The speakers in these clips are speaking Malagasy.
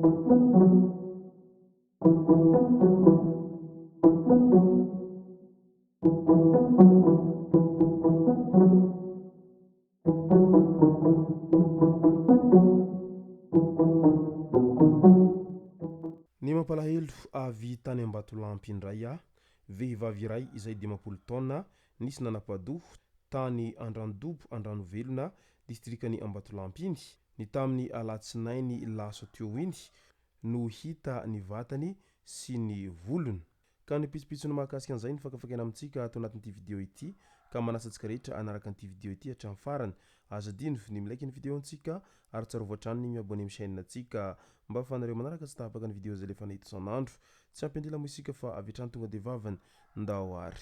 Ny mampalahelo avy tany Ambatolampy indray vehivavy iray izay 20 taona nisy nanam-pahadoa tany Andranodobo Andranovelona distrikany Ambatolampy iny ny tamin'ny alatsinainy lasa teo iny no hita ny vatany sy ny volony. Ka ny pitsopitsony mahakasika an'izay ny fakafakena amintsika ato anatin'ity vidéo ity ka manasa antsika rehetra anaraka an'ity vidéo ity hatramin'ny farany. Aza dino ny milaiky ny vidéo antsika ary tsarovatra trano ny miabone amin'ny chaîne antsika mba ahafahanareo manaraka tsy tapaka ny vidéo zay lefa nahita isan'andro. Tsy ampindrila moa isika fa avy hatrany tonga de vavany ndao ary.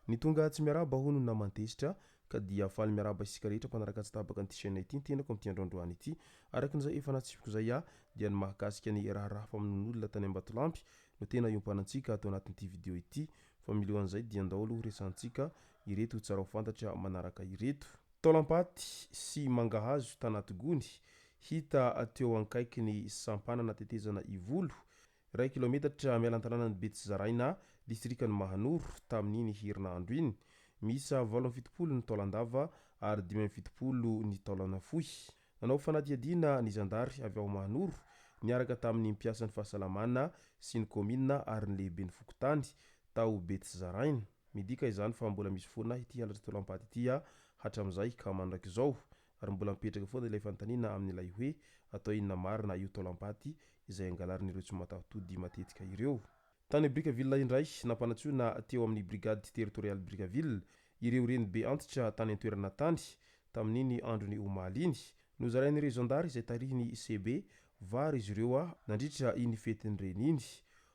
Ny tonga tsy miaraba hono namantesitra ka dia faly miaraba isika rehetra mpanaraka tsy tapaka an'ity chaîne ity tenako amin'ity androandroany ity. Arakin'izay efa natsipiko zay dia ny mahakasika ny raha famonoan'olona tany Ambatolampy no tena iompanantsika ato anatin'ity vidéo ity. Fa milohan'izay dia andao aloha resantsika ireto tsara ho fantatra manaraka ireto. Taolampaty sy mangahazo tanaty gony hita teo ankaiky ny sampanana tetezana ivolo 1 kilometatra mialan-tanànan'ny Betsizaraina distrikany Mahanoro tamin'iny herinandro iny. Misa 770 ny taolandava ary 570 ny taolana fohy. Nanao fanadihadiana ny zandary avy ao Mahanoro niaraka tamin'ny mpiasan'ny fahasalamana sy ny komina ary ny lehiben'ny Fokotany tao Betsizaraina. Midika izany fa mbola misy foana ity halatra taolampaty ity hatramin'izay ka mandrakizao ary mbola mipetraka foana ilay fanontaniana amin'ilay hoe atao inona marina io taolampaty izay angalarin'ireo tsy matatody matetika ireo. Tany Brickaville indray nampanatsoina teo amin'ny brigade territoriale Brickaville ireo reny be antitra tany an-toerana tany tamin'iny androny omaly iny no zarain'ireo zandary izay tarihiny CB vary izy ireo nandritra iny fetiny reny iny.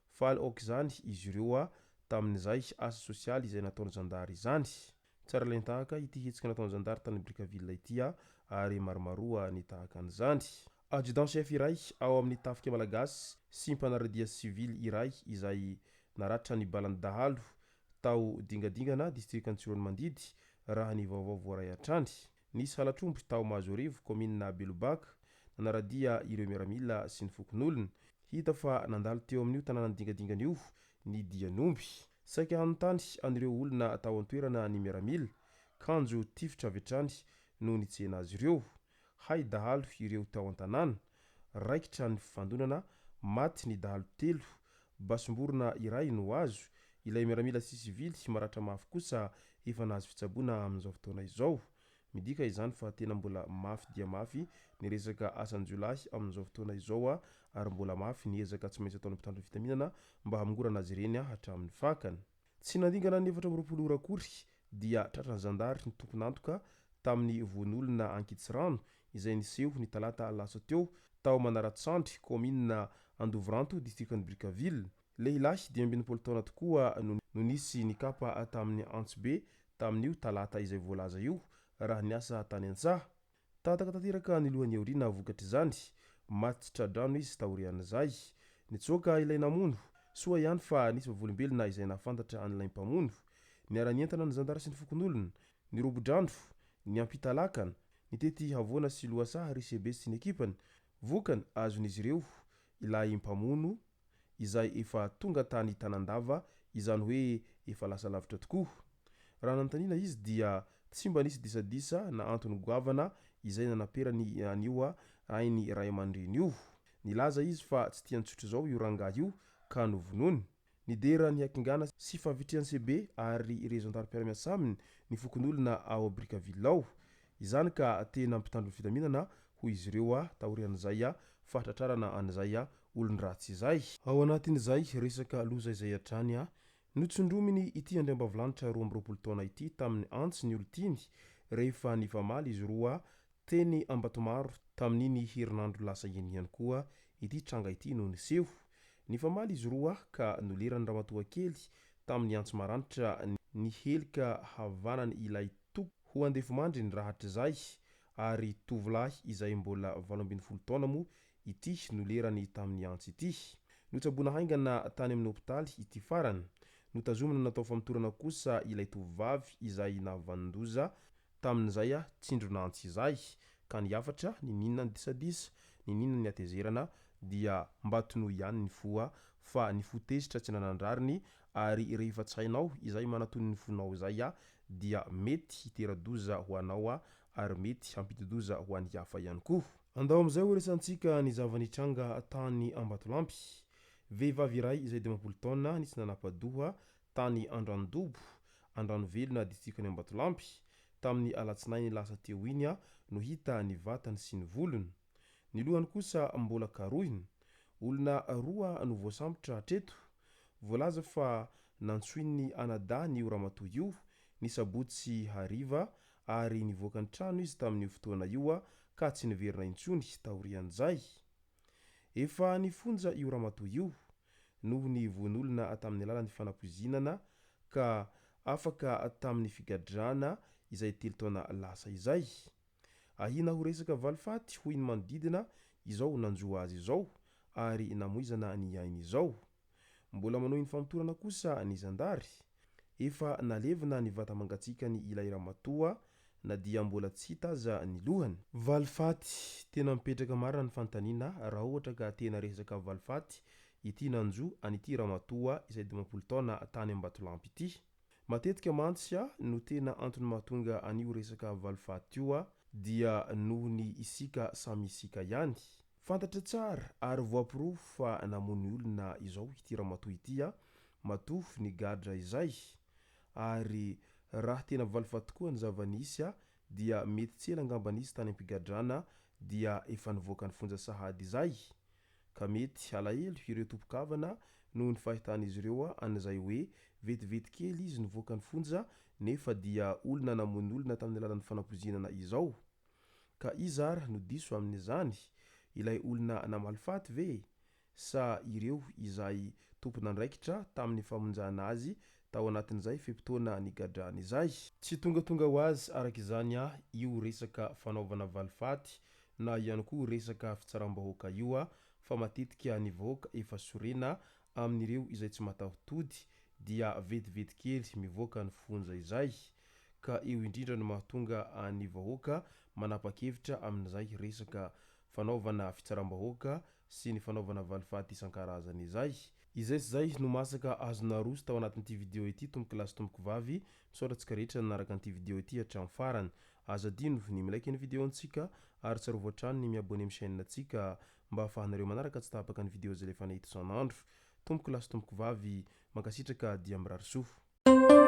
Faly aoka izany izy ireo tamin'izay asa sosialy izay nataony zandary izany. Tsara ilainy tahaka ity hetsika nataony zandary tany Brickaville ity ary maromaroa ny tahaka an'izany. Adjudant chef iray ao amin'ny tafika malagasy sy mpanaradia civil iray izay naratra ny balany dahalo tao dingadingana distrikany Tsironmandidy raha ny vaovao voaray hatrany. Nisy halatromby tao Mahazorivo komina Belobaka nanaradia ireo miaramila sy ny fokon'olona. Hita fa nandalo teo amin'io tanàna dingadingana io ny dianomby. Saika hanontany an'ireo olona tao an-toerana ny miaramila kanjo tifitra avy hatrany no nitsena azy ireo. Hay dahalo ireo tao an-tanàna raikitra ny fandonana maty ny dahalo 3 basomborona iray no azo. Ilay miaramila sy sivily maratra mafy kosa efa nahazo fitsaboana amin'izao fotoana izao. Midika izany fa tena mbola mafy dia mafy ny resaka asan'ny Jolahy amin'izao fotoana izao ary mbola mafy ny ezaka tsy maintsy ataon'ny mpitandro fitaminana mba hamongorana azy ireny hatramin'ny fakany. Tsy nandingana ny 420 ora akory dia tratran'ny zandary ny tompon'antoka tamin'ny von'olona Ankitsirano izay niseho ny talata lasa teo tao Manaratsandry komina Andovranto distrikany Brickaville. Lehilahy 20 taona tokoa no nisy nikapa tamin'ny Antsibe tamin'io talata izay voalaza io raha niasa tany Antsaha. Tataka tanteraka ny lohan'ny aoriana vokatra izany matitra drano izy taorian'izay. Nitsoaka ilay namono soa ihany fa nisy vavolombelona izay nafantatra an'ilay mpamono. Niara-nientana ny zandary sy ny fokon'olona, ny robo-drandro, ny ampitalakana, ny tety havoana sy lohasaha ry CB sy ny ekipany. Vokany azon'izy ireo ilay mpamono izay efa tonga tany Tanandava izany hoe efa lasa lavitra tokoa. Raha nanontaniana izy dia tsy mba nisy disadisa na antony goavana izay nanaperany anio ainy ray aman-dreny io. Nilaza izy fa tsy tiany tsotro zao io rangahy io ka novonony. Nidera ny hakingana sy favitriany CB ary ireo zandary mpiara-miasa aminy ny fokon'olona ao Brickaville ao. Izany ka tena mpitandro fitaminana hoy izy ireo taorian'izay fahatratrarana an'izay olon-dratsy izay. Ao anatin'izay resaka loza izay hatrany notsondrominy ity andriambavilanitra 20 taona ity tamin'ny antsy ny olotiny rehefa nifamaly izy roa teny Ambatomaro tamin'iny herinandro lasa ihany koa ity tranga ity no niseho. Nifamaly izy roa ka nolerany ramatoa kely tamin'ny antso maranitra ny helika havanany ilay toko ho andefo mandry ny rahatra izay ary tovolahy izay mbola 12 taona moa ity nolerany tamin'ny antso ity. Notsaboana haingana tany amin'ny hôpitaly ity farany. Notazomina natao famotorana kosa ilay tovovavy izay navandoza tamin'izay tsindronantsy izay ka niafatra nininona ny disadisa nininona ny atezerana dia mba tinohy ihany ny foa fa ny fotezitra tsy nanandrariny ary rehefa tsy hainao izay manatony ny fonao izay dia mety hitera-doza ho anao ary mety hampidi-doza ho an'ny hafa ihany koa. Andao amin'izay ho resantsika ny zava-nitranga tany Ambatolampy. Vehivavy iray izay 20 taona nisy nanam-padoa tany Andranodobo, Andranovelona distrikany Ambatolampy tamin'ny alatsinainy lasa teo iny no hita ny vatany sy ny volony. Ny lohany kosa mbola karohiny. Olona roa no voasambotra hatreto. Voalaza fa nantsoin'ny anadà ny ramatoa io ny sabotsy hariva ary nivoaka ny trano izy tamin'io fotoana io ka tsy niverina intsony taorian'izay. Efa nifonja io ramatoa io noho ny voan'olona tamin'ny alalan'ny fanampoizinana ka afaka tamin'ny figadrana izay 3 taona lasa izay. Ahina ho resaka valifaty hoy ny manodidina izao nanjoa azy izao ary namoizana ny ainy izao. Mbola manohy ny famotorana kosa ny zandary. Efa nalevina ny vata mangatsikany ilay ramatoa na dia mbola tsy hita aza ny lohany. Valifaty tena mipetraka marina ny fanontaniana raha ohatra ka tena resaka valifaty ity nanjo an'ity ramatoa izay 20 taona tany Ambatolampy ity. Matetika mantsy no tena antony mahatonga an'io resaka valifaty io dia noho ny isika samy isika ihany. Fantatra tsara ary voaporofo fa namony olona izao ity ramatoa ity matoa ny gadra izay ary raha tena valifaty koa ny zava-nisy dia mety tsela angamba nisy tany am-pigadrana dia efa nivoaka ny fonja sahady izay ka mety alahelo ireo tompon-kavana noho ny fahitan'izy ireo an'izay hoe vetivety kely izy nivoaka ny fonja nefa dia olona namony olona tamin'ny alalan'ny fanampoizinana izao. Ka izy ary no diso amin'izany ilay olona namalifaty ve sa ireo izay tompon'andraikitra tamin'ny famonjana azy tao anatin'izay fepotona nigadrany izay. Tsy tongatonga ho azy arak'izany io resaka fanaovana valifaty na ihany koa resaka fitsaram-bahoaka io fa matetika ny vahoaka efa sorena amin'ireo izay tsy mataho-tody dia vetivety kely mivoaka ny fonja izay ka eo indrindra no mahatonga ny vahoaka manapa-kevitra amin'izay resaka fanaovana fitsaram-bahoaka sy ny fanaovana valifaty isan-karazany izay. Izay sy zay no masaka azona roso tao anatin'ity video ity tomboky lasy tomboky vavy misaotratsika rehetra nanaraka an'ity video ity hatramin'ny farany. Aza dino ny milaiky ny video antsika ary tsarovy hatrany ny miabone amin'ny chaîne antsika mba ahafahanareo manaraka tsy tapaka ny video zay efa nahita isan'andro. Tomboky lasy tomboky vavy mankasitraka dia mirary soa.